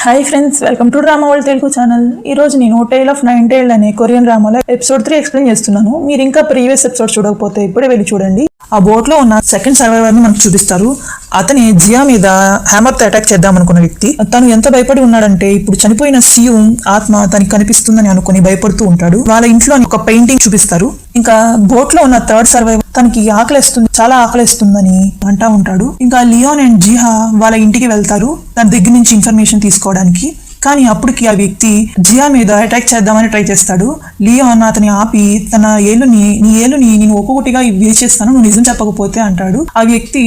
Hi friends, welcome to drama world Telugu channel. ఈ రోజు నేను టేల్ ఆఫ్ 9 Tailed అనే కొరియన్ డ్రామాలో ఎపిసోడ్ 3 ఎక్స్ప్లెయిన్ చేస్తున్నాను. మీరు ఇంకా ప్రీవియస్ ఎపిసోడ్ చూడకపోతే ఇప్పుడే వెళ్ళి చూడండి. ఆ బోట్ లో ఉన్న సెకండ్ సర్వైవర్ ని మనకు చూపిస్తారు. అతని జియా మీద హ్యామర్ తో అటాక్ చేద్దాం అనుకున్న వ్యక్తి. తను ఎంత భయపడి ఉన్నాడంటే ఇప్పుడు చనిపోయిన సియు ఆత్మ తనకి కనిపిస్తుందని అనుకుని భయపడుతూ ఉంటాడు. వాళ్ళ ఇంట్లో ఒక పెయింటింగ్ చూపిస్తారు. ఇంకా బోట్ లో ఉన్న థర్డ్ సర్వైవర్ తనకి ఆకలిస్తుంది, చాలా ఆకలిస్తుందని అంటా ఉంటాడు. ఇంకా లియోన్ అండ్ జిహా వాళ్ళ ఇంటికి వెళ్తారు తన దగ్గర నుంచి ఇన్ఫర్మేషన్ తీసుకోవడానికి. కానీ అప్పటికి ఆ వ్యక్తి జియా మీద అటాక్ చేద్దామని ట్రై చేస్తాడు. లియోన్ అతని ఆపి తన నీ ఏలుని నేను ఒక్కొక్కటిగా విరిచేస్తాను, నువ్వు నిజం చెప్పకపోతే అంటాడు. ఆ వ్యక్తి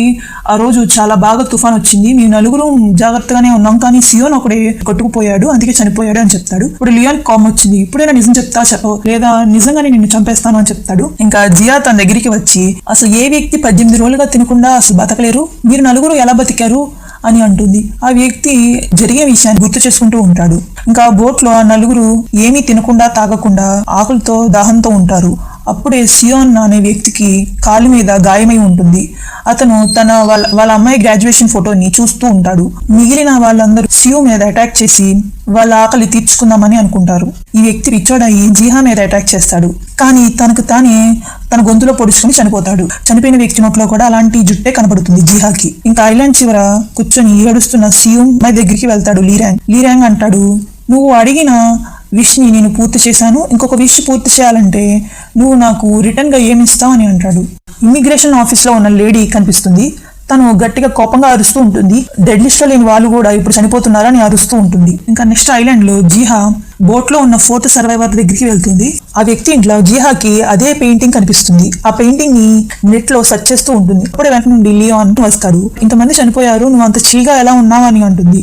ఆ రోజు చాలా బాగా తుఫాన్ వచ్చింది, మేము నలుగురు జాగ్రత్తగానే ఉన్నాం, కానీ సియోన్ ఒకడే కొట్టుకుపోయాడు, అందుకే చనిపోయాడు అని చెప్తాడు. ఇప్పుడు లియోన్ కామ్ వచ్చింది, ఇప్పుడైనా నిజం చెప్తా చెప్పవు, లేదా నిజంగానే నిన్ను చంపేస్తాను అని చెప్తాడు. ఇంకా జియా తన దగ్గరికి వచ్చి అసలు ఏ వ్యక్తి 18 రోజులుగా తినకుండా అసలు బతకలేరు, మీరు నలుగురు ఎలా బతికారు అని అంటుంది. ఆ వ్యక్తి జరిగే విషయాన్ని గుర్తు చేసుకుంటూ ఉంటాడు. ఇంకా బోట్ లో ఆ నలుగురు ఏమీ తినకుండా తాగకుండా ఆకులతో దాహంతో ఉంటారు. అప్పుడే సియోన్ అనే వ్యక్తికి కాలు మీద గాయమై ఉంటుంది. అతను వాళ్ళ అమ్మాయి గ్రాడ్యుయేషన్ ఫోటోని చూస్తూ ఉంటాడు. మిగిలిన వాళ్ళందరూ సియు మీద అటాక్ చేసి వాళ్ళ ఆకలి తీర్చుకుందామని అనుకుంటారు. ఈ వ్యక్తి రిచోడయి జిహా మీద అటాక్ చేస్తాడు. కానీ తనకు తానే తన గొంతులో పొడుచుకుని చనిపోతాడు. చనిపోయిన వ్యక్తి నోట్లో కూడా అలాంటి జుట్టే కనబడుతుంది జిహాకి. ఇంకా ఐలాండ్ చివర కూర్చొని ఏడుస్తున్న సియు అమ్మాయి దగ్గరికి వెళ్తాడు లీరాంగ్ అంటాడు, నువ్వు అడిగిన విష్ ని నేను పూర్తి చేశాను, ఇంకొక విష్ పూర్తి చేయాలంటే నువ్వు నాకు రిటర్న్ గా ఏమిస్తావు అని అంటాడు. ఇమ్మిగ్రేషన్ ఆఫీస్ లో ఉన్న లేడీ కనిపిస్తుంది. తను గట్టిగా కోపంగా అరుస్తూ ఉంటుంది. డెడ్ లిస్ట్ లో లేని వాళ్ళు కూడా ఇప్పుడు చనిపోతున్నారని అరుస్తూ ఉంటుంది. ఇంకా నెక్స్ట్ ఐలాండ్ లో జిహా బోట్ లో ఉన్న 4th సర్వైవర్ దగ్గరికి వెళ్తుంది. ఆ వ్యక్తి ఇంట్లో జిహాకి అదే పెయింటింగ్ కనిపిస్తుంది. ఆ పెయింటింగ్ ని నెట్ లో సెర్చ్ చేస్తూ ఉంటుంది. అప్పుడే వెంట నుండి లియోన్ వస్తాడు. ఇంతమంది చనిపోయారు, నువ్వు అంత చిల్గా ఎలా ఉన్నావు అని అంటుంది.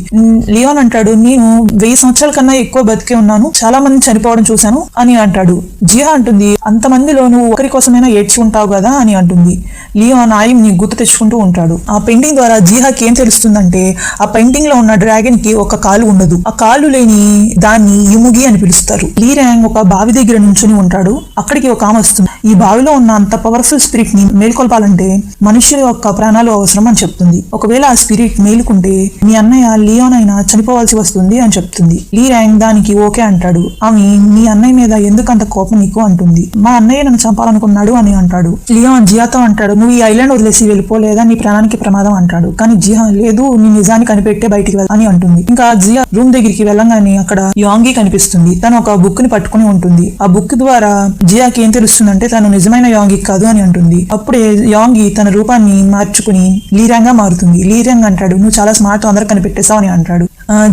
లియోన్ అంటాడు, నేను 1000 సంవత్సరాల కన్నా ఎక్కువ బతికే ఉన్నాను, చాలా మంది చనిపోవడం చూశాను అని అంటాడు. జిహా అంటుంది, అంతమందిలో నువ్వు ఒకరి కోసమైనా ఏడ్చి ఉంటావు కదా అని అంటుంది. లియోన్ ని గుర్తు తెచ్చుకుంటూ ఉంటాడు. ఆ పెయింటింగ్ ద్వారా జిహాకి ఏం తెలుస్తుందంటే ఆ పెయింటింగ్ లో ఉన్న డ్రాగన్ కి ఒక కాలు ఉండదు. ఆ కాలు లేని దాన్ని యుముగి అని పిలుస్తారు. లీరాంగ్ ఒక బావి దగ్గర నుంచుని ఉంటాడు. అక్కడికి ఒక ఆమె వస్తుంది. ఈ బావిలో ఉన్న అంత పవర్ఫుల్ స్పిరిట్ ని మేల్కొల్పాలంటే మనుషుల యొక్క ప్రాణాలు అవసరం అని చెప్తుంది. ఒకవేళ ఆ స్పిరిట్ మేలుకుంటే మీ అన్నయ్య లియోన్ అయినా చనిపోవాల్సి వస్తుంది అని చెప్తుంది. లీరాంగ్ దానికి ఓకే అంటాడు. ఆమె మీ అన్నయ్య మీద ఎందుకంత కోపం నీకు అంటుంది. మా అన్నయ్య నన్ను చంపాలనుకున్నాడు అని అంటాడు. లియోన్ జియాతో అంటాడు, నువ్వు ఈ ఐలాండ్ వదిలేసి వెళ్ళిపోలేదా, నీ ప్రాణానికి ప్రమాదం అంటాడు. కానీ జిహా లేదు, నీ నిజాన్ని కనిపెట్టే బయటికి అని అంటుంది. ఇంకా జియా రూమ్ దగ్గరికి వెళ్ళంగానే అక్కడ యాంగి కనిపిస్తుంది. తను ఒక బుక్ ని పట్టుకుని ఉంటుంది. ఆ బుక్ ద్వారా జియాకి ఏం తెలుస్తుందంటే తను నిజమైన యాంగి కాదు అని అంటుంది. అప్పుడే యాంగి తన రూపాన్ని మార్చుకుని లీరాంగ్ గా మారుతుంది. లీరాంగ్ అంటాడు, నువ్వు చాలా స్మార్ట్, అందరూ కనిపెట్టేశావు అని అంటాడు.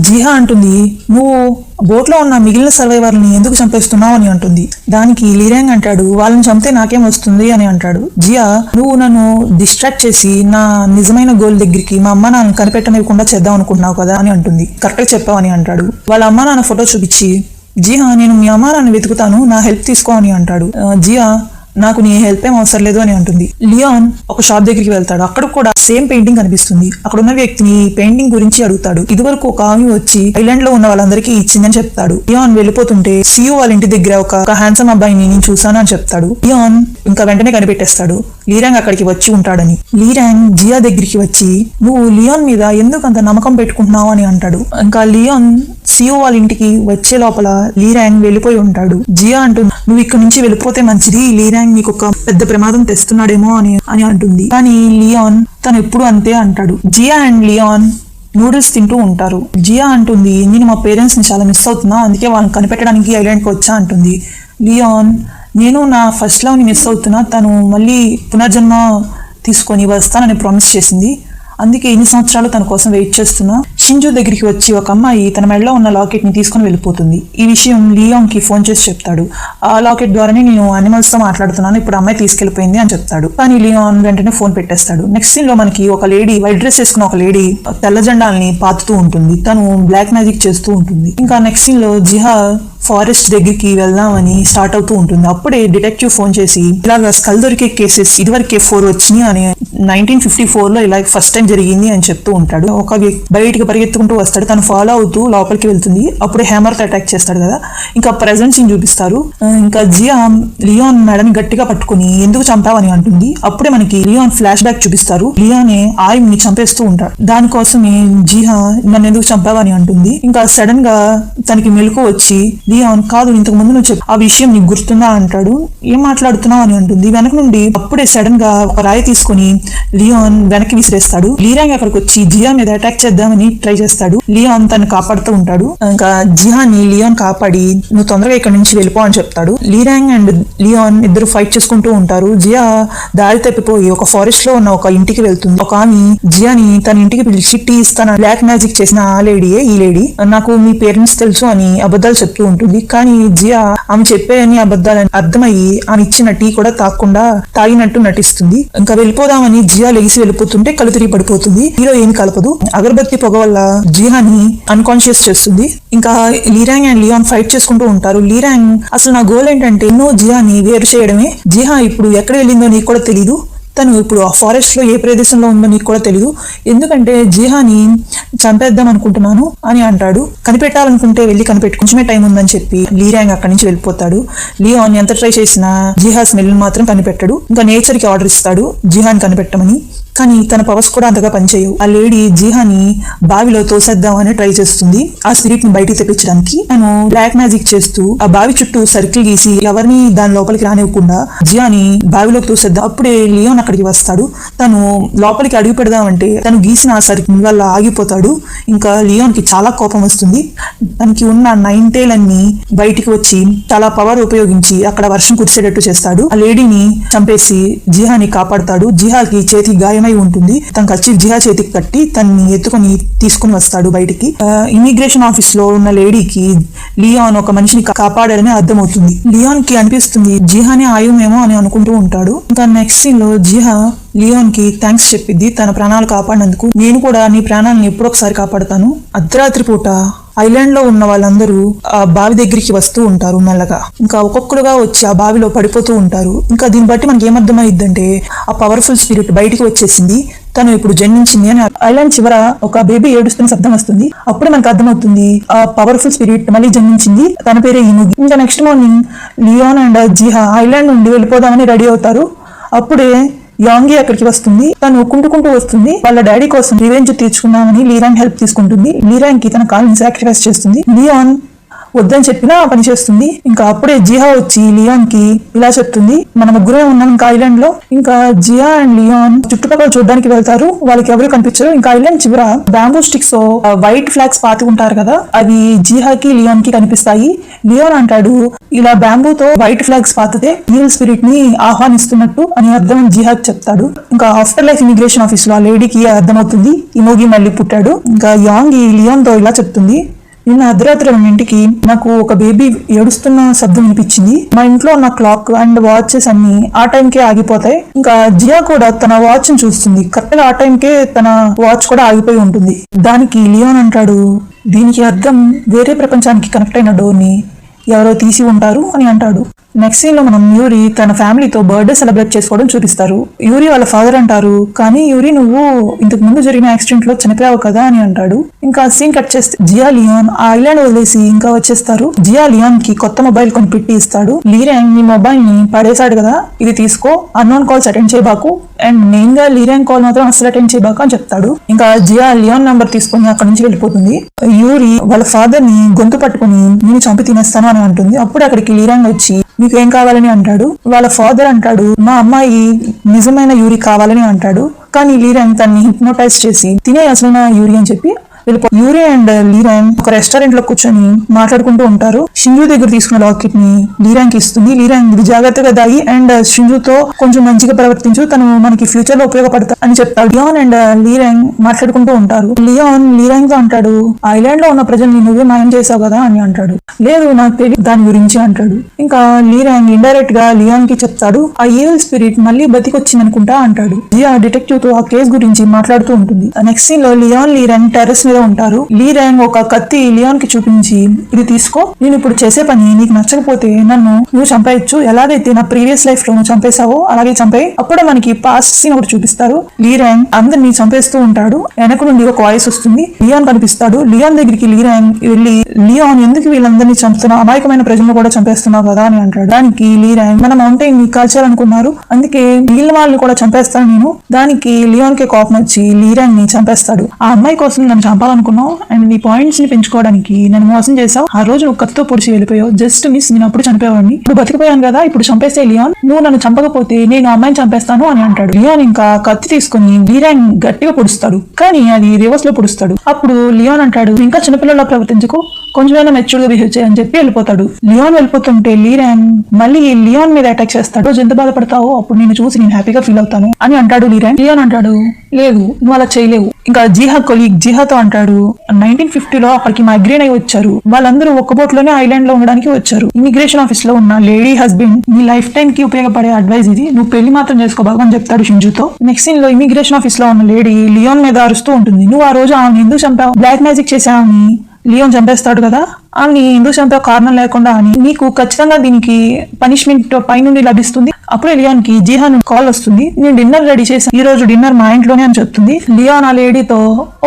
జిహా అంటుంది, నువ్వు బోట్ లో ఉన్న మిగిలిన సర్వైవర్ని ఎందుకు చంపేస్తున్నావు అని అంటుంది. దానికి లీరాంగ్ అంటాడు, వాళ్ళని చంపితే నాకేం వస్తుంది అని అంటాడు. జియా, నువ్వు నన్ను డిస్ట్రాక్ట్ చేసి నా నిజమైన గోల్ దగ్గరికి మా అమ్మ నాన్న కనిపెట్టనివ్వకుండా చేద్దాం అనుకుంటున్నావు కదా అని అంటుంది. కరెక్ట్ గా చెప్పావు అని అంటాడు. వాళ్ళ అమ్మ నాన్న ఫోటో చూపించి, జిహా నేను మీ అమ్మ నాన్న వెతుకుతాను, నా హెల్ప్ తీసుకో అని అంటాడు. జియా, నాకు నీ హెల్ప్ ఏం అవసరం లేదు అని అంటుంది. లియోన్ ఒక షాప్ దగ్గరికి వెళ్తాడు. అక్కడ కూడా సేమ్ పెయింటింగ్ కనిపిస్తుంది. అక్కడ ఉన్న వ్యక్తిని పెయింటింగ్ గురించి అడుగుతాడు. ఇదివరకు ఒక ఆమె వచ్చి ఐలాండ్ లో ఉన్న వాళ్ళందరికీ ఇచ్చిందని చెప్తాడు. లియోన్ వెళ్ళిపోతుంటే సియు వాళ్ళ ఇంటి దగ్గర ఒక హ్యాండ్సమ్ అబ్బాయిని నేను చూసాను అని చెప్తాడు. లియోన్ ఇంకా వెంటనే కనిపెట్టేస్తాడు లీరాంగ్ అక్కడికి వచ్చి ఉంటాడని. లీరాంగ్ జియా దగ్గరికి వచ్చి, నువ్వు లియోన్ మీద ఎందుకు అంత నమ్మకం పెట్టుకుంటున్నావు అని అంటాడు. ఇంకా లియోన్ సియు వాళ్ళ ఇంటికి వచ్చే లోపల లీరాంగ్ వెళ్ళిపోయి ఉంటాడు. జియా అంటుంది, నువ్వు ఇక్కడ నుంచి వెళ్ళిపోతే మంచిది, లీరాంగ్ నీకు ఒక పెద్ద ప్రమాదం తెస్తున్నాడేమో అని అంటుంది. కానీ లియోన్ తను ఎప్పుడు అంతే అంటాడు. జియా అండ్ లియోన్ నూడిల్స్ తింటూ ఉంటారు. జియా అంటుంది, నేను మా పేరెంట్స్ ని చాలా మిస్ అవుతున్నా, అందుకే వాళ్ళని కనిపెట్టడానికి ఐలాండ్కి వచ్చా అంటుంది. లియోన్, నేను నా ఫస్ట్ లవ్ ని మిస్ అవుతున్నా, తను మళ్ళీ పునర్జన్మ తీసుకొని వస్తానని ప్రామిస్ చేసింది, అందుకే ఇన్ని సంవత్సరాలు తన కోసం వెయిట్ చేస్తున్నా. షింజు దగ్గరికి వచ్చి ఒక అమ్మాయి తన మెడలో ఉన్న లాకెట్ ని తీసుకుని వెళ్ళిపోతుంది. ఈ విషయం లియోన్ కి ఫోన్ చేసి చెప్తాడు. ఆ లాకెట్ ద్వారానే నేను అనిమల్స్ తో మాట్లాడుతున్నాను, ఇప్పుడు అమ్మాయి తీసుకెళ్లిపోయింది అని చెప్తాడు. కానీ లియోన్ వెంటనే ఫోన్ పెట్టేస్తాడు. నెక్స్ట్ సీన్ లో మనకి ఒక లేడీ, వైట్ డ్రెస్ వేసుకున్న ఒక లేడీ తెల్ల జెండాల్ని పాతుతూ ఉంటుంది. తను బ్లాక్ మ్యాజిక్ చేస్తూ ఉంటుంది. ఇంకా నెక్స్ట్ సీన్ లో జిహా ఫారెస్ట్ దగ్గరికి వెళ్దామని స్టార్ట్ అవుతూ ఉంటుంది. అప్పుడే డిటెక్టివ్ ఫోన్ చేసి ఇలాగ స్కల్ దొరికే కేసెస్ ఇదివరకే 4 వచ్చినాయి అని 1954లో ఇలా ఫస్ట్ టైం జరిగింది అని చెప్తూ ఉంటాడు. ఒక బయటికి పరిగెత్తుకుంటూ వస్తాడు, తను ఫాలో అవుతూ లోపలికి వెళ్తుంది. అప్పుడే హ్యామర్ తో అటాక్ చేస్తాడు కదా. ఇంకా ప్రెజెంట్ సీన్ చూపిస్తారు. ఇంకా జియా లియోన్ మేడని గట్టిగా పట్టుకుని ఎందుకు చంపావని అంటుంది. అప్పుడే మనకి లియోన్ ఫ్లాష్ బ్యాక్ చూపిస్తారు. లియోనే ఆయుని చంపేస్తూ ఉంటాడు. దానికోసమే జియా నన్ను ఎందుకు చంపావని అంటుంది. ఇంకా సడన్ గా తనకి మెలకు వచ్చి లియోన్ కాదు ఇంతకు ముందు నువ్వు చెప్పు ఆ విషయం నీకు గుర్తుందా అంటాడు. ఏం మాట్లాడుతున్నావు అని అంటుంది. వెనక నుండి అప్పుడే సడన్ గా ఒక రాయి తీసుకుని లియోన్ వెనక్కి విసిరేస్తాడు. లీరాంగ్ అక్కడికి వచ్చి జియా మీద అటాక్ చేద్దామని ట్రై చేస్తాడు. లియోన్ తను కాపాడుతూ ఉంటాడు. ఇంకా జియాని లియోన్ కాపాడి నువ్వు తొందరగా ఇక్కడ నుంచి వెళ్ళిపో అని చెప్తాడు. లీరాంగ్ అండ్ లియోన్ ఇద్దరు ఫైట్ చేసుకుంటూ ఉంటారు. జియా దారి తప్పిపోయి ఒక ఫారెస్ట్ లో ఉన్న ఒక ఇంటికి వెళ్తుంది. ఒక ఆమె జియాని తన ఇంటికి పిలిచి టీ ఇస్తాను బ్లాక్ మ్యాజిక్ చేసిన ఆ లేడీయే ఈ లేడీ, నాకు మీ పేరెంట్స్ తెలుసు అని అబద్ధాలు చెప్తూ ఉంటుంది. కానీ జియా ఆమె చెప్పేయని అబద్ధాలని అర్థమయ్యి ఆమె ఇచ్చిన టీ కూడా తాగకుండా తాగినట్టు నటిస్తుంది. ఇంకా వెళ్ళిపోదామని జియా లెగిసి వెళ్ళిపోతుంటే కళ్ళు తిరిగి పడిపోతుంది. హీరో ఏమి కలపదు. అగరబత్తి పొగ వల్ల జియాని అన్కాన్షియస్ చేస్తుంది. ఇంకా లీరాంగ్ అండ్ లియోన్ ఫైట్ చేసుకుంటూ ఉంటారు. లీరాంగ్ అసలు నా గోల్ ఏంటంటే ఎన్నో జియాని వేరు చేయడమే. జియా ఇప్పుడు ఎక్కడ వెళ్ళిందో నీకు కూడా తెలీదు, తను ఇప్పుడు ఆ ఫారెస్ట్ లో ఏ ప్రదేశంలో ఉందో నీకు కూడా తెలీదు, ఎందుకంటే జిహాని చంపేద్దాం అనుకుంటున్నాను అని అంటాడు. కనిపెట్టాలనుకుంటే వెళ్ళి కనిపెట్టు, కొంచెమే టైం ఉందని చెప్పి లీరాంగ్ అక్కడి నుంచి వెళ్ళిపోతాడు. లియోన్ ఎంత ట్రై చేసినా జిహా స్మెల్ మాత్రం కనిపెట్టడు. ఇంకా నేచర్ కి ఆర్డర్ ఇస్తాడు జిహాని కనిపెట్టమని. కానీ తన పవర్స్ కూడా అంతగా పనిచేయవు. ఆ లేడీ జిహాని బావిలో తోసేద్దామని ట్రై చేస్తుంది ఆ స్పిరిట్ ని బయటికి తెప్పించడానికి. తను బ్లాక్ మ్యాజిక్ చేస్తూ ఆ బావి చుట్టూ సర్కిల్ గీసి ఎవరిని దాని లోపలికి రానివ్వకుండా జిహాని బావిలోకి తోసేద్దాం. అప్పుడే లియోన్ అక్కడికి వస్తాడు. తను లోపలికి అడుగు పెడదామంటే తను గీసిన ఆ సర్కిల్ వల్ల ఆగిపోతాడు. ఇంకా లియోన్ కి చాలా కోపం వస్తుంది. తనకి ఉన్న 9 tail అన్ని బయటికి వచ్చి చాలా పవర్ ఉపయోగించి అక్కడ వర్షం కురిసేటట్టు చేస్తాడు. ఆ లేడీని చంపేసి జిహాని కాపాడతాడు. జిహాకి చేతి గాయమై ఉంటుంది. తనకు వచ్చి జిహా చేతికి కట్టి తన్ని ఎత్తుకొని తీసుకుని వస్తాడు బయటికి. ఇమిగ్రేషన్ ఆఫీస్ లో ఉన్న లేడీకి లియోన్ ఒక మనిషిని కాపాడాలని అర్థమవుతుంది. లియోన్ కి అనిపిస్తుంది జిహానే ఆయుమేమో అని అనుకుంటూ ఉంటాడు. ఇంకా నెక్స్ట్ సీన్ లో జిహా లియోన్ కి థ్యాంక్స్ చెప్పిద్ది తన ప్రాణాలు కాపాడినందుకు. నేను కూడా నీ ప్రాణాలను ఎప్పుడొకసారి కాపాడతాను. అర్ధరాత్రి పూట ఐలాండ్ లో ఉన్న వాళ్ళందరూ ఆ బావి దగ్గరికి వస్తూ ఉంటారు మెల్లగా. ఇంకా ఒక్కొక్కరుగా వచ్చి ఆ బావిలో పడిపోతూ ఉంటారు. ఇంకా దీన్ని బట్టి మనకి ఏమర్థమైద్దంటే ఆ పవర్ఫుల్ స్పిరిట్ బయటికి వచ్చేసింది, తను ఇప్పుడు జన్మించింది అని. ఐలాండ్ చివర ఒక బేబీ ఏడుస్తున్న శబ్దం వస్తుంది. అప్పుడే మనకు అర్థమవుతుంది ఆ పవర్ఫుల్ స్పిరిట్ మళ్ళీ జన్మించింది, తన పేరే ఇనుగి. ఇంకా next morning Leon and Jiha island నుండి వెళ్ళిపోదామని రెడీ అవుతారు. అప్పుడే యాంగి అక్కడికి వస్తుంది. తను కుంటుకుంటూ వస్తుంది. వాళ్ళ డాడీ కోసం రివెంజ్ తీర్చుకుందామని లీరాంగ్ హెల్ప్ తీసుకుంటుంది. లీరాంగ్ కి తన కాల్ని సాక్రిఫైస్ చేస్తుంది. లియోన్ వద్దని చెప్పినా పని చేస్తుంది. ఇంకా అప్పుడే జిహా వచ్చి లియోన్ కి ఇలా చెప్తుంది, మన ముగ్గురే ఉన్నాం ఇంకా ఐలాండ్ లో. ఇంకా జిహా అండ్ లియోన్ చుట్టుపక్కల చూడడానికి వెళ్తారు. వాళ్ళకి ఎవరు కనిపించరు. ఇంకా ఐలాండ్ చివర బ్యాంబూ స్టిక్స్ వైట్ ఫ్లాగ్స్ పాతి ఉంటారు కదా, అవి జిహాకి లియోన్ కి కనిపిస్తాయి. లియోన్ అంటాడు ఇలా బ్యాంబూతో వైట్ ఫ్లాగ్స్ పాతితే ఈవిల్ స్పిరిట్ ని ఆహ్వానిస్తున్నట్టు అని అర్థం జిహాకి చెప్తాడు. ఇంకా ఆఫ్టర్ లైఫ్ ఇమిగ్రేషన్ ఆఫీస్ లో ఆ లేడీకి అర్థమవుతుంది ఇమోగి మళ్ళీ పుట్టాడు. ఇంకా యాంగి లియోన్ తో ఇలా చెప్తుంది, నిన్న అర్ధరాత్రి 2 నాకు ఒక బేబీ ఏడుస్తున్న శబ్దం వినిపించింది. మా ఇంట్లో ఉన్న క్లాక్ అండ్ వాచెస్ అన్ని ఆ టైంకే ఆగిపోతాయి. ఇంకా జియా కూడా తన వాచ్ ని చూస్తుంది. కరెక్ట్ గా ఆ టైంకే తన వాచ్ కూడా ఆగిపోయి ఉంటుంది. దానికి లియోన్ అంటాడు దీనికి అర్థం వేరే ప్రపంచానికి కనెక్ట్ అయిన డోర్ ని ఎవరో తీసి ఉంటారు అని అంటాడు. నెక్స్ట్ సీన్ లో మనం యూరి తన ఫ్యామిలీతో బర్త్డే సెలబ్రేట్ చేసుకోవడం చూపిస్తారు. యూరి వాళ్ళ ఫాదర్ అంటారు, కానీ యూరి నువ్వు ఇంతకు ముందు జరిగిన యాక్సిడెంట్ లో చనిపోయావు కదా అని అంటాడు. ఇంకా సీన్ కట్ చేస్తే జియా లియోన్ ఆ ఐలాండ్ వదిలేసి ఇంకా వచ్చేస్తారు. జియా లియోన్ కి కొత్త మొబైల్ కొని పెట్టి ఇస్తాడు. లీరాంగ్ నీ మొబైల్ ని పడేశాడు కదా, ఇది తీసుకో, అన్నోన్ కాల్స్ అటెండ్ చేయబాకు, అండ్ మెయిన్ గా లీరాంగ్ కాల్ మాత్రం అసలు అటెండ్ చేయబాకు అని చెప్తాడు. ఇంకా జియా లియోన్ నంబర్ తీసుకుని అక్కడి నుంచి వెళ్ళిపోతుంది. యూరి వాళ్ళ ఫాదర్ ని గొంతు పట్టుకుని నేను చంపి తినేస్తాను అని అంటుంది. అప్పుడు అక్కడికి లీరాంగ్ వచ్చి నీకేం కావాలని అంటాడు. వాళ్ళ ఫాదర్ అంటాడు మా అమ్మాయి నిజమైన యూరి కావాలని అంటాడు. కానీ లీరాంగ్ తన్ని హిప్నోటైజ్ చేసి తినే అసలైన యూరి అని చెప్పి యూరి అండ్ లీరాంగ్ ఒక రెస్టారెంట్ లో కూర్చొని మాట్లాడుకుంటూ ఉంటారు. షింజు దగ్గర తీసుకున్న లాకెట్ ని లీరాంగ్ కి ఇస్తుంది. లీరాంగ్ ఇది జాగ్రత్తగా దాగి అండ్ షింజుతో కొంచెం మంచిగా ప్రవర్తించు, తను మనకి ఫ్యూచర్ లో ఉపయోగపడతా అని చెప్తాడు. లియోన్ అండ్ లీరాంగ్ మాట్లాడుకుంటూ ఉంటారు. లియోన్ లీరాంగ్ తో అంటాడు ఐలాండ్ లో ఉన్న ప్రజల్ని నువ్వే మాయం చేసావు కదా అని అంటాడు. లేదు నాకు తెలియదు దాని గురించి అంటాడు. ఇంకా లీరాంగ్ ఇండైరెక్ట్ గా లియోన్ కి చెప్తాడు ఆ ఈవిల్ స్పిరిట్ మళ్ళీ బతికొచ్చింది అనుకుంటా అంటాడు. జియా డిటెక్టివ్ తో ఆ కేసు గురించి మాట్లాడుతూ ఉంటుంది. నెక్స్ట్ సీన్ లో లియోన్ లీరాంగ్ టెర్రస్ మీద మీద ఉంటారు. లీ ర్యాంగ్ ఒక కత్తి లియాన్ కి చూపించి, ఇది తీసుకో, నేను ఇప్పుడు చేసే పని నీకు నచ్చకపోతే నన్ను నువ్వు చంపేయచ్చు, ఎలాగైతే నా ప్రీవియస్ లైఫ్ లో నువ్వు చంపేశావో అలాగే చంపే. అప్పుడు మనకి పాస్ట్ సీన్ ఒకటి చూపిస్తారు. లీ ర్యాంగ్ అందరినీ చంపేస్తూ ఉంటాడు. వెనక నుండి ఒక వాయిస్ వస్తుంది. లియాన్ కనిపిస్తాడు. లియాన్ దగ్గరికి లీ ర్యాంగ్ వెళ్ళి, లియాన్ ఎందుకు వీళ్ళందరినీ చంపుతున్నావు, అమాయకమైన ప్రజలను కూడా చంపేస్తున్నావు కదా అని అంటాడు. దానికి లీ ర్యాంగ్, మన మౌంటైన్ ని కాల్చాలనుకున్నారు, అందుకే వీళ్ళ వాళ్ళని కూడా చంపేస్తాను నేను. దానికి లియాన్ కి కోపం వచ్చి లీ ర్యాంగ్ ని చంపేస్తాడు. ఆ అమ్మాయి కోసం నన్ను చంపాలనుకున్నావు అండ్ నీ పాయింట్స్ ని పెంచుకోవడానికి నన్ను మోసం చేసావు. ఆ రోజు నువ్వు కత్తితో పొడిచి వెళ్ళిపోయావు, జస్ట్ మిస్, నేను అప్పుడు చనిపోయావాడిని, ఇప్పుడు బతికిపోయాను కదా, ఇప్పుడు చంపేసే లియాన్, నువ్వు నన్ను చంపకపోతే నేను ఆ అమ్మాయిని చంపేస్తాను అని అంటాడు. లియాన్ ఇంకా కత్తి తీసుకుని లీ ర్యాంగ్ గట్టిగా పొడుస్తాడు, కానీ అది రివర్స్ లో పొడుస్తాడు. అప్పుడు లియాన్ అంటాడు, ఇంకా చిన్నపిల్లలా ప్రవర్తించకు, కొంచెమైనా మెచ్యూర్ గా బిహేవ్ చేయని చెప్పి వెళ్ళిపోతాడు. లియాన్ వెళ్ళిపోతుంటే లీ ర్యాంగ్ మళ్ళీ లియాన్ మీద అటాక్ చేస్తాడు. రోజు ఎంత బాధపడతావో అప్పుడు నేను చూసి నేను హ్యాపీగా ఫీల్ అవుతాను అని అంటాడు లీ ర్యాంగ్. లియాన్ అంటాడు, లేదు నువ్వు అలా చేయలేవు. ఇంకా జీహా కొలీగ్ జీహాతో అంటాడు, 1950లో అక్కడికి మైగ్రేన్ అయి వచ్చారు, వాళ్ళందరూ ఒక్క బోట్ లోనే ఐలాండ్ లో ఉండడానికి వచ్చారు. ఇమిగ్రేషన్ ఆఫీస్ లో ఉన్న లేడీ హస్బెండ్ నీ లైఫ్ టైం కి ఉపయోగపడే అడ్వైస్ ఇది, నువ్వు పెళ్లి మాత్రం చేసుకోబాగు అని చెప్తాడు షింజుతో. నెక్స్ట్ సీన్ లో ఇమిగ్రేషన్ ఆఫీస్ లో ఉన్న లేడీ లియాన్ మీద అరుస్తూ ఉంటుంది, నువ్వు ఆ రోజు ఆమె ఎందుకు చంపావు, బ్లాక్ మ్యాజిక్ చేసావని లియాన్ చంపేస్తాడు కదా, ఆమె ఎందుకు చంపే కారణం లేకుండా అని, నీకు ఖచ్చితంగా దీనికి పనిష్మెంట్ పైనుండి లభిస్తుంది. అప్పుడే లియాన్ కి జీహాన్ కాల్ వస్తుంది, నేను డిన్నర్ రెడీ చేశాను, ఈ రోజు డిన్నర్ మా ఇంట్లోనే అని చెప్తుంది. లియాన్ ఆ లేడీతో,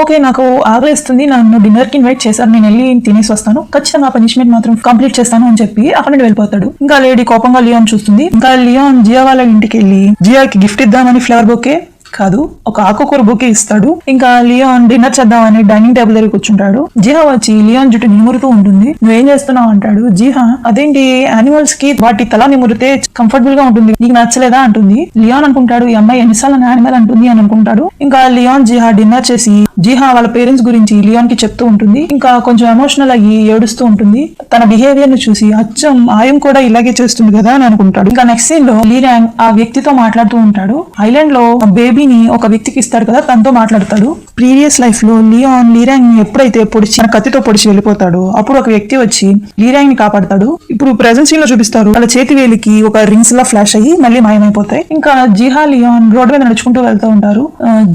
ఓకే నాకు ఆకలిస్తుంది, నన్ను డిన్నర్ కి ఇన్వైట్ చేశారు, నేను వెళ్ళి తినేసి వస్తాను, ఖచ్చితంగా పనిష్మెంట్ మాత్రం కంప్లీట్ చేస్తాను అని చెప్పి అక్కడ నుండి వెళ్ళిపోతాడు. ఇంకా లేడీ కోపంగా లియాన్ చూస్తుంది. ఇంకా లియాన్ జియా వాళ్ళ ఇంటికి వెళ్ళి జియాకి గిఫ్ట్ ఇద్దామని ఫ్లవర్ బొకే కాదు, ఒక ఆకుకూర బొకే ఇస్తాడు. ఇంకా లియాన్ డిన్నర్ చేద్దామని డైనింగ్ టేబుల్ దగ్గర కూర్చుంటాడు. జిహా వచ్చి లియాన్ జుట్టు నిమురుతూ ఉంటుంది. నువ్వేం చేస్తున్నావు అంటాడు. జిహా, అదేంటి యానిమల్స్ కి వాటి తల నిమురితే కంఫర్టబుల్ గా ఉంటుంది, నీకు నచ్చలేదా అంటుంది. లియాన్ అనుకుంటాడు, ఈ అమ్మాయి ఎన్నిసార్లు యానిమల్ అంటుంది అని అనుకుంటాడు. ఇంకా లియాన్ జిహా డిన్నర్ చేసి జిహా వాళ్ళ పేరెంట్స్ గురించి లియాన్ కి చెప్తూ ఉంటుంది. ఇంకా కొంచెం ఎమోషనల్ అయ్యి ఏడుస్తూ ఉంటుంది. తన బిహేవియర్ ని చూసి అచ్చం ఆయం కూడా ఇలాగే చేస్తుంది కదా అని అనుకుంటాడు. ఇంకా నెక్స్ట్ సీన్ లో లీ ర్యాంగ్ ఆ వ్యక్తితో మాట్లాడుతూ ఉంటాడు. ఐలాండ్ లో బేబీని ఒక వ్యక్తికి ఇస్తాడు కదా, తనతో మాట్లాడతాడు. ప్రీవియస్ లైఫ్ లో లియాన్ లీ ర్యాంగ్ ని ఎప్పుడైతే పొడిచి కత్తితో పొడిచి వెళ్ళిపోతాడు, అప్పుడు ఒక వ్యక్తి వచ్చి లీ ర్యాంగ్ ని కాపాడతాడు. ఇప్పుడు ప్రెజెంట్ సీన్ లో చూపిస్తారు, వాళ్ళ చేతి వేలికి ఒక రింగ్స్ లా ఫ్లాష్ అయ్యి మళ్ళీ మాయమైపోతాయి. ఇంకా జిహా లియాన్ రోడ్డు మీద నడుచుకుంటూ వెళ్తూ ఉంటారు.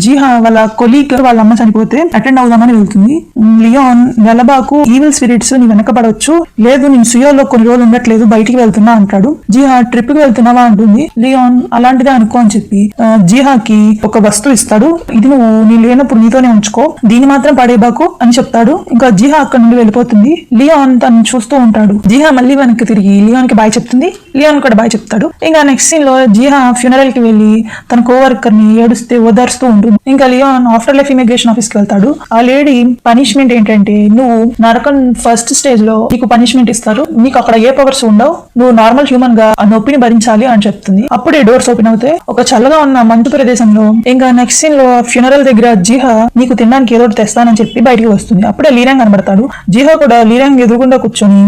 జిహా వాళ్ళ కొలీగ్ వాళ్ళ అమ్మ చనిపోతే అటెండ్ అవుదామని వెళ్తుంది. లియాన్, వెలబాకు ఈవిల్ స్పిరిట్స్ నీ వెనకబడవచ్చు, లేదు నేను సుయోలో కొన్ని రోజులు ఉండట్లేదు, బయటికి వెళ్తున్నా అంటాడు. జిహా, ట్రిప్ కి వెళ్తున్నావా అంటుంది. లియాన్, అలాంటిదే అనుకో అని చెప్పి జిహాకి ఒక వస్తువు ఇస్తాడు. ఇది నువ్వు నీ లేనప్పుడు నీతోనే ఉంచుకో, దీన్ని మాత్రం పడేబాకు అని చెప్తాడు. ఇంకా జిహా అక్కడ నుండి వెళ్ళిపోతుంది. లియాన్ తను చూస్తూ ఉంటాడు. జిహా మళ్ళీ వెనక్కి తిరిగి లియాన్ కి బాయ్ చెప్తుంది. లియాన్ కూడా బాయ్ చెప్తాడు. ఇంకా నెక్స్ట్ సీన్ లో జిహా ఫ్యూనరల్ కి వెళ్లి తన కోవర్కర్ ని ఏడుస్తే ఓదార్స్తూ ఉంటుంది. ఇంకా Leon afterlife immigration office కి వెళ్తాడు. ఆ లేడీ పనిష్మెంట్ ఏంటంటే, నువ్వు నరకం ఫస్ట్ స్టేజ్ లో నీకు పనిష్మెంట్ ఇస్తారు, నీకు అక్కడ ఏ పవర్స్ ఉండవు, నువ్వు నార్మల్ హ్యూమన్ గా ఆ నొప్పిని భరించాలి అని చెప్తుంది. అప్పుడే డోర్స్ ఓపెన్ అవుతాయి ఒక చల్లగా ఉన్న మంచు ప్రదేశంలో. ఇంకా నెక్స్ట్ సీన్ లో ఫ్యూనరల్ దగ్గర జిహా నీకు తినడానికి ఏదో ఒకటి తెస్తానని చెప్పి బయటికి వస్తుంది. అప్పుడే లీ ర్యాంగ్ కనబడతాడు. జిహా కూడా లీ ర్యాంగ్ ఎదురుగుండా కూర్చొని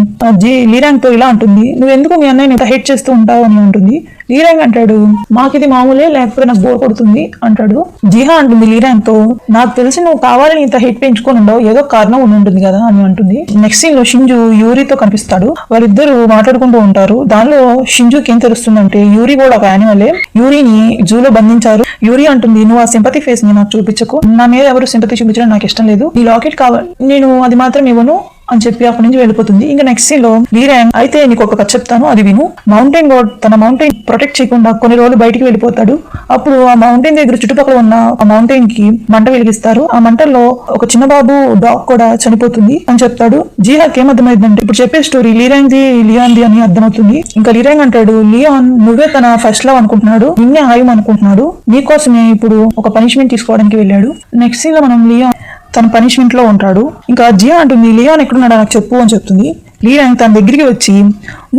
లీ ర్యాంగ్ తో ఇలా అంటుంది, నువ్వు ఎందుకు మీ అన్నయ్యని ఇంత హేట్ చేస్తూ ఉంటావు అని ఉంటుంది. లీ ర్యాంగ్ అంటాడు, మాకిది మామూలే, లేకపోతే నాకు బోర్ కొడుతుంది అంటాడు. జిహా అంటుంది లీ ర్యాంగ్ తో, నాకు తెలిసి నువ్వు కావాలని ఇంత హేట్ పెంచుకొని ఉండవు, ఏదో కారణం ఉంటుంది కదా అని అంటుంది. నెక్స్ట్ సీన్ లో షింజు యూరితో కనిపిస్తాడు. వాళ్ళిద్దరు మాట్లాడుకుంటూ ఉంటారు. దానిలో షింజుకి ఏం తెలుస్తుందంటే, యూరి కూడా ఒక యానిమలే, యూరిని జూలో బంధించారు. యూరి అంటుంది, నువ్వు ఆ సింపతి ఫేస్ ని నాకు చూపించకు, నా మీద ఎవరు సింపతి చూపించడం నాకు ఇష్టం లేదు, ఈ లాకెట్ కావాలి, నేను అది మాత్రం ఇవ్వను అని చెప్పి అక్కడి నుంచి వెళ్ళిపోతుంది. ఇంకా నెక్స్ట్ సీన్ లో లీ ర్యాంగ్, అయితే నీకు ఒక కథ చెప్తాను, అది విను. మౌంటైన్ గోడ్ తన మౌంటైన్ ప్రొటెక్ట్ చేయకుండా కొన్ని రోజులు బయటికి వెళ్ళిపోతాడు. అప్పుడు ఆ మౌంటైన్ దగ్గర చుట్టుపక్కల ఉన్న ఆ మౌంటైన్ కి మంట వెలిగిస్తారు. ఆ మంటల్లో ఒక చిన్న బాబు డాగ్ కూడా చనిపోతుంది అని చెప్తాడు. జిహాకి ఏమర్థమైందంటే, ఇప్పుడు చెప్పే స్టోరీ లీ ర్యాంగ్ ది లియాన్ ది అని అర్థమవుతుంది. ఇంకా లీ ర్యాంగ్ అంటాడు, లియాన్ నువ్వే తన ఫస్ట్ లవ్ అనుకుంటున్నాడు, నిన్నే ఆయుం అనుకుంటున్నాడు, నీకోసమే ఇప్పుడు ఒక పనిష్మెంట్ తీసుకోవడానికి వెళ్ళాడు. నెక్స్ట్ సీన్ లో మనం లియాన్ తన పనిష్మెంట్ లో ఉంటాడు. ఇంకా జియా అంటుంది, లియాన్ ఎక్కడున్నాడా నాకు చెప్పు అని చెప్తుంది. లీ ర్యాంగ్ తన దగ్గరికి వచ్చి,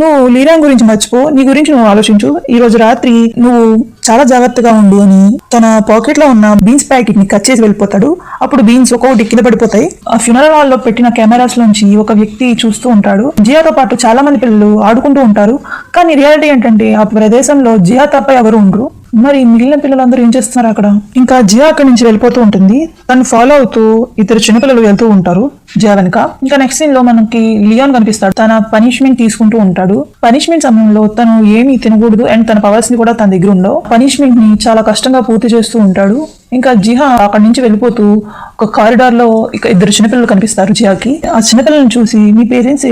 నువ్వు లీ ర్యాంగ్ గురించి మర్చిపో, నీ గురించి నువ్వు ఆలోచించు, ఈ రోజు రాత్రి నువ్వు చాలా జాగ్రత్తగా ఉండు అని తన పాకెట్ లో ఉన్న బీన్స్ ప్యాకెట్ ని కట్ చేసి వెళ్ళిపోతాడు. అప్పుడు బీన్స్ ఒక్కొక్కటి కింద పడిపోతాయి. ఆ ఫ్యూనరల్ హాల్ లో పెట్టిన కెమెరాస్ లోంచి ఒక వ్యక్తి చూస్తూ ఉంటాడు. జియాతో పాటు చాలా మంది పిల్లలు ఆడుకుంటూ ఉంటారు. కానీ రియాలిటీ ఏంటంటే, ఆ ప్రదేశంలో జియా తప్ప ఎవరు ఉండరు. మరి మిగిలిన పిల్లలందరూ ఏం చేస్తున్నారు అక్కడ? ఇంకా జియా అక్కడి నుంచి వెళ్ళిపోతూ ఉంటుంది. తను ఫాలో అవుతూ ఇద్దరు చిన్నపిల్లలు వెళ్తూ ఉంటారు. జియా వెనక. ఇంకా నెక్స్ట్ సీన్ లో మనకి లియోన్ కనిపిస్తాడు. తన పనిష్మెంట్ తీసుకుంటూ ఉంటాడు. పనిష్మెంట్ సమయంలో తను ఏమీ తినకూడదు అండ్ తన పవర్స్ ని కూడా తన దగ్గర ఉండవు. పనిష్మెంట్ ని చాలా కష్టంగా పూర్తి చేస్తూ ఉంటాడు. ఇంకా జిహా అక్కడి నుంచి వెళ్ళిపోతూ ఒక కారిడార్ లో ఇక ఇద్దరు చిన్నపిల్లలు కనిపిస్తారు జియాకి. ఆ చిన్నపిల్లలను చూసి మీ పేరెంట్స్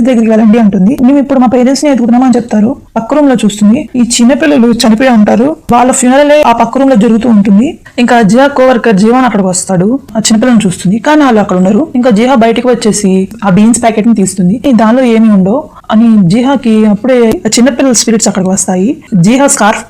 దగ్గరికి వెళ్ళండి అంటుంది. మేము ఇప్పుడు మా పేరెంట్స్ ని ఎదుగుతున్నామని చెప్తారు. పక్క రూమ్ లో చూస్తుంది. ఈ చిన్నపిల్లలు చనిపోయి ఉంటారు. వాళ్ళ ఫ్యూనరల్ ఆ పక్క రూమ్ లో జరుగుతూ ఉంటుంది. ఇంకా జియా కోవర్కర్ జీవన్ అక్కడికి వస్తాడు. ఆ చిన్నపిల్లలను చూస్తుంది కానీ వాళ్ళు అక్కడ ఉన్నారు. ఇంకా జిహా బయటకు వచ్చేసి ఆ బీన్స్ ప్యాకెట్ ని తీస్తుంది. దానిలో ఏమి ఉండవు అని జిహాకి అప్పుడే చిన్నపిల్లల స్పిరిట్స్ అక్కడికి వస్తాయి. జిహా స్కార్ఫ్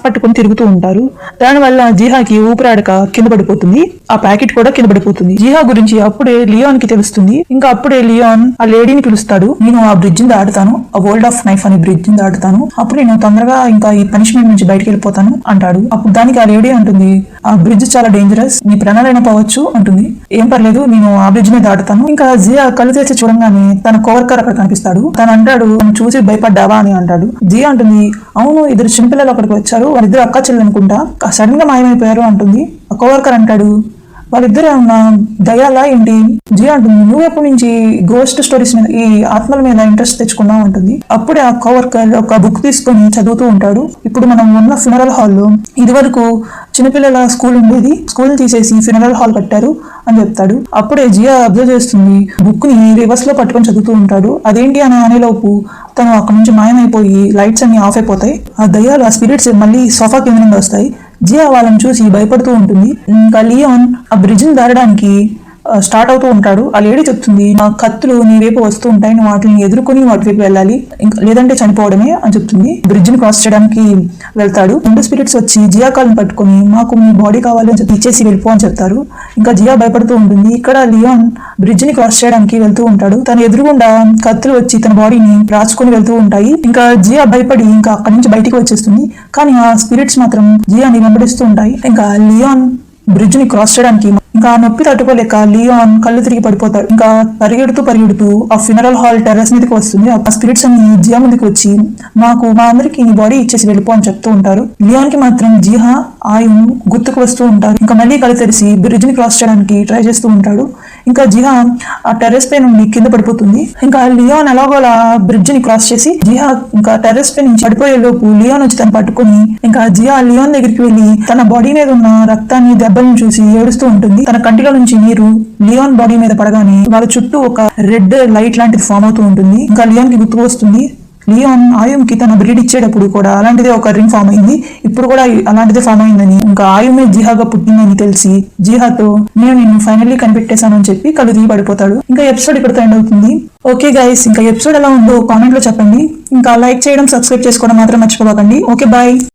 పట్టుకొని తిరుగుతూ ఉంటారు. దానివల్ల జిహాకి ఊపిరాడక కింద పడిపోతుంది. ఆ ప్యాకెట్ కూడా కింద పడిపోతుంది. జిహా గురించి అప్పుడే లియోన్ కి తెలుస్తుంది. ఇంకా అప్పుడే లియోన్ ఆ లేడీని పిలుస్తాడు. నేను ఆ బ్రిడ్జ్ ని దాటుతాను, ఆ వరల్డ్ ఆఫ్ నైఫ్ అనే బ్రిడ్జ్ ని దాటుతాను, అప్పుడు నేను తొందరగా ఇంకా ఈ పనిష్మెంట్ నుంచి బయటకు వెళ్ళిపోతాను అంటాడు. అప్పుడు దానికి ఆ లేడీ అంటుంది, ఆ బ్రిడ్జ్ చాలా డేంజరస్, నీ ప్రాణాలైనా పోవచ్చు అంటుంది. ఏం పర్లేదు, నేను ఆ బ్రిడ్జ్ ని దాటుతాను. ఇంకా జియా కళ్ళు తెరిచి చూడంగానే తన కోవర్కర్ అక్కడ కనిపిస్తాడు. తను అంటాడు, చూసి భయపడ్డావా అని అంటాడు. జియా అంటుంది, అవును, ఇద్దరు చిన్నపిల్లలు అక్కడికి వచ్చారు, వాళ్ళిద్దరు అక్క చెల్లెలు అనుకుంటా, సడన్ గా మాయమైపోయారు అంటుంది. ఆ కోవర్కర్ అంటాడు, వాళ్ళిద్దరు ఏమన్నా దయాలా ఏంటి? జియా అంటుంది, నువ్వు ఎప్పటి నుంచి గోస్ట్ స్టోరీస్ మీద, ఈ ఆత్మల మీద ఇంట్రెస్ట్ తెచ్చుకున్నావు అంటుంది. అప్పుడే ఆ కోవర్కర్ ఒక బుక్ తీసుకొని చదువుతూ ఉంటాడు. ఇప్పుడు మనం ఉన్న ఫ్యూనరల్ హాల్లో ఇదివరకు చిన్నపిల్లల స్కూల్ ఉండేది, స్కూల్ తీసేసి ఫ్యూనరల్ హాల్ కట్టారు అని చెప్తాడు. అప్పుడే జియా అబ్జర్వ్ చేస్తుంది, బుక్ ని రివర్స్ లో పట్టుకొని చదువుతూ ఉంటాడు. అదేంటి అని అనేలోపు తను అక్కడ నుంచి మాయమైపోయి లైట్స్ అన్ని ఆఫ్ అయిపోతాయి. ఆ దయ్యాలు, ఆ స్పిరిట్స్ మళ్ళీ సోఫా కింద నుండి వస్తాయి. జియా వాళ్ళని చూసి భయపడుతూ ఉంటుంది. ఇంకా లియోన్ ఆ బ్రిడ్జ్ ని దాటడానికి స్టార్ట్ అవుతూ ఉంటాడు. ఆ లేడీ చెప్తుంది, నా కత్తులు నీ వైపు వస్తూ ఉంటాయి, నువ్వు వాటిని ఎదుర్కొని వాటి వైపు వెళ్ళాలి, ఇంకా లేదంటే చనిపోవడమే అని చెప్తుంది. బ్రిడ్జ్ ని క్రాస్ చేయడానికి వెళ్తాడు. రెండు స్పిరిట్స్ వచ్చి జియా కాళ్ళని పట్టుకొని మాకు మీ బాడీ కావాలి అని చెప్పి ఇచ్చేసి వెళ్ళిపో అని చెప్తారు. ఇంకా జియా భయపడుతూ ఉంటుంది. ఇక్కడ లియోన్ బ్రిడ్జ్ ని క్రాస్ చేయడానికి వెళ్తూ ఉంటాడు. తన ఎదురుగుండా కత్తులు వచ్చి తన బాడీని రాచుకొని వెళ్తూ ఉంటాయి. ఇంకా జియా భయపడి ఇంకా అక్కడి నుంచి బయటికి వచ్చేస్తుంది. కానీ ఆ స్పిరిట్స్ మాత్రం జియాని వెంబడిస్తూ ఉంటాయి. ఇంకా లియోన్ బ్రిడ్జ్ ని క్రాస్ చేయడానికి ఇంకా నొప్పి తట్టుకోలేక లియోన్ కళ్ళు తిరిగి పడిపోతాడు. ఇంకా పరిగెడుతూ ఆ ఫ్యూనరల్ హాల్ టెర్రస్ మీదకి వస్తుంది. ఆ స్పిరిట్స్ అన్ని జియా ముందుకు వచ్చి మాకు మా అందరికి నీ బాడీ ఇచ్చేసి వెళ్ళిపో అని చెప్తూ ఉంటారు. లియోన్ కి మాత్రం జియా ఆయుం గుర్తుకు వస్తూ ఉంటారు. ఇంకా మళ్ళీ కళ్ళు తెరిచి బ్రిడ్జ్ ని క్రాస్ చేయడానికి ట్రై చేస్తూ ఉంటాడు. ఇంకా జియా ఆ టెర్రస్ పై నుండి కింద పడిపోతుంది. ఇంకా లియోన్ ఎలాగోలా బ్రిడ్జ్ ని క్రాస్ చేసి జియా ఇంకా టెర్రస్ పై నుంచి పడిపోయే లోపు లియోన్ వచ్చి తను పట్టుకుని ఇంకా జియా లియోన్ దగ్గరికి వెళ్లి తన బాడీ మీద ఉన్న రక్తాన్ని, దెబ్బలను చూసి ఏడుస్తూ ఉంటుంది. తన కంటిలో నుంచి నీరు లియోన్ బాడీ మీద పడగానే వాళ్ళ చుట్టూ ఒక రెడ్ లైట్ లాంటిది ఫామ్ అవుతూ ఉంటుంది. ఇంకా లియోన్ కి గుర్తుకు వస్తుంది, లియోన్ ఆయుంకి తన బ్రీడ్ ఇచ్చేటప్పుడు కూడా అలాంటిదే ఒక రింగ్ ఫామ్ అయింది, ఇప్పుడు కూడా అలాంటిదే ఫామ్ అయిందని, ఇంకా ఆయుమే జిహాగా పుట్టిందని తెలిసి జిహాతో నేను నిన్ను ఫైనల్లీ కనిపెట్టేశానని చెప్పి కళ్ళు తీగి పడిపోతాడు. ఇంకా ఎపిసోడ్ ఇక్కడితో ఎండ్ అవుతుంది. ఓకే గైస్, ఇంకా ఎపిసోడ్ ఎలా ఉందో కామెంట్ లో చెప్పండి. ఇంకా లైక్ చేయడం, సబ్స్క్రైబ్ చేసుకోవడం మాత్రం మర్చిపోకండి. Okay, bye.